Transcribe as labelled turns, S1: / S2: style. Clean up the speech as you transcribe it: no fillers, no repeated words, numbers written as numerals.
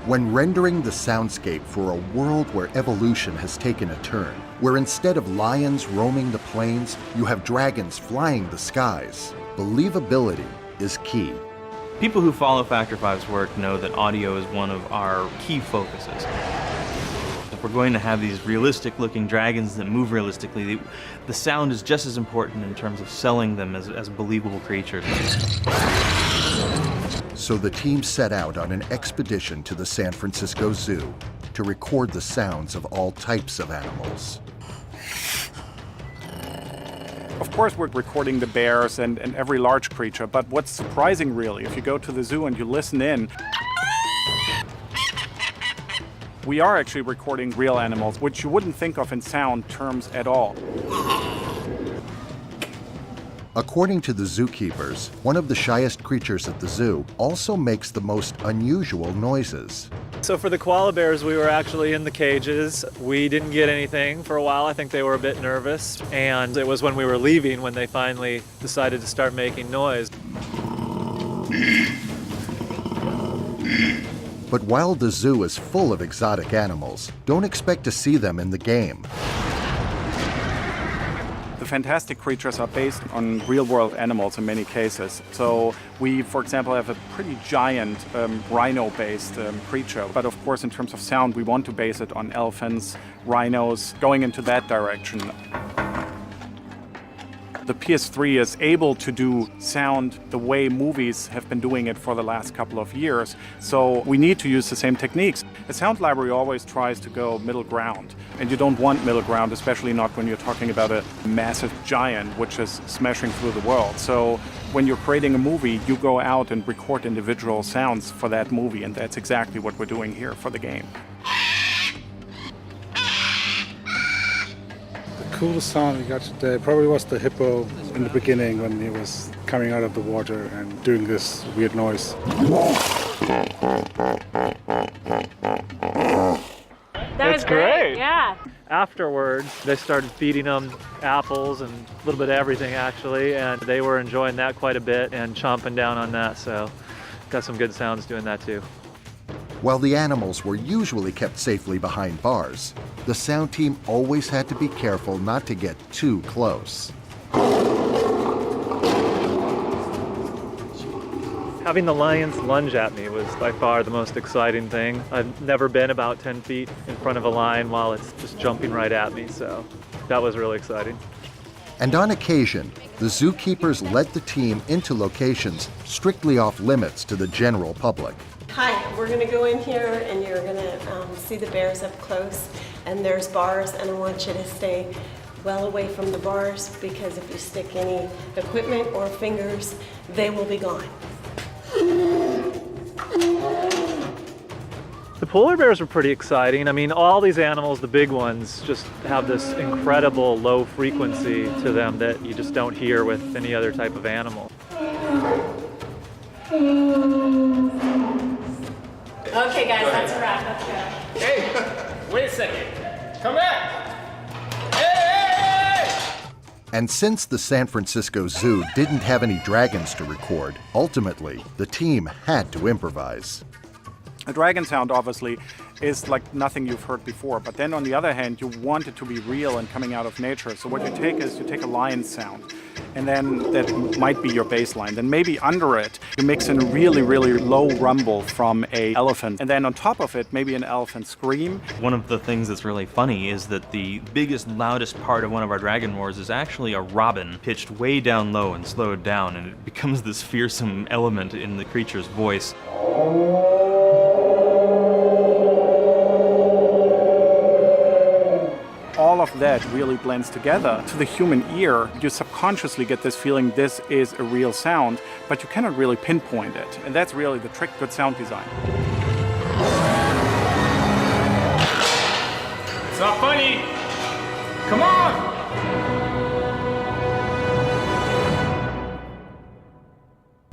S1: When rendering the soundscape for a world where evolution has taken a turn, where instead of lions roaming the plains, you have dragons flying the skies, believability is key.
S2: People who follow Factor 5's work know that audio is one of our key focuses. If we're going to have these realistic-looking dragons that move realistically, the sound is just as important in terms of selling them as believable creatures.
S1: So the team set out on an expedition to the San Francisco Zoo to record the sounds of all types of animals.
S3: Of course, we're recording the bears and every large creature, but what's surprising really, if you go to the zoo and you listen in, we are actually recording real animals, which you wouldn't think of in sound terms at all.
S1: According to the zookeepers, one of the shyest creatures at the zoo also makes the most unusual noises.
S4: So for the koala bears, we were actually in the cages. We didn't get anything for a while. I think they were a bit nervous. And it was when we were leaving when they finally decided to start making noise.
S1: But while the zoo is full of exotic animals, don't expect to see them in the game.
S3: The fantastic creatures are based on real-world animals in many cases. So we, for example, have a pretty giant rhino-based creature. But of course, in terms of sound, we want to base it on elephants, rhinos, going into that direction. The PS3 is able to do sound the way movies have been doing it for the last couple of years, so we need to use the same techniques. A sound library always tries to go middle ground, and you don't want middle ground, especially not when you're talking about a massive giant which is smashing through the world. So when you're creating a movie, you go out and record individual sounds for that movie, and that's exactly what we're doing here for the game.
S5: The coolest sound we got today probably was the hippo in the beginning when he was coming out of the water and doing this weird noise.
S6: That was great. Yeah.
S4: Afterwards, they started feeding them apples and a little bit of everything actually, and they were enjoying that quite a bit and chomping down on that, so got some good sounds doing that too.
S1: While the animals were usually kept safely behind bars, the sound team always had to be careful not to get too close.
S4: Having the lions lunge at me was by far the most exciting thing. I've never been about 10 feet in front of a lion while it's just jumping right at me, so that was really exciting.
S1: And on occasion, the zookeepers led the team into locations strictly off limits to the general public.
S7: Hi, we're going to go in here and you're going to see the bears up close, and there's bars, and I want you to stay well away from the bars because if you stick any equipment or fingers, they will be gone.
S4: The polar bears were pretty exciting. I mean, all these animals, the big ones, just have this incredible low frequency to them that you just don't hear with any other type of animal.
S6: Okay, guys, that's a wrap. Let's go.
S8: Hey, wait a second. Come back. Hey!
S1: And since the San Francisco Zoo didn't have any dragons to record, ultimately, the team had to improvise.
S3: A dragon sound, obviously, is like nothing you've heard before. But then on the other hand, you want it to be real and coming out of nature. So what you take is you take a lion sound, and then that might be your bass line. Then maybe under it, you mix in a really, really low rumble from an elephant. And then on top of it, maybe an elephant scream.
S2: One of the things that's really funny is that the biggest, loudest part of one of our dragon roars is actually a robin pitched way down low and slowed down, and it becomes this fearsome element in the creature's voice.
S3: All of that really blends together. To the human ear, you subconsciously get this feeling this is a real sound, but you cannot really pinpoint it. And that's really the trick with sound design.
S8: It's not funny. Come on.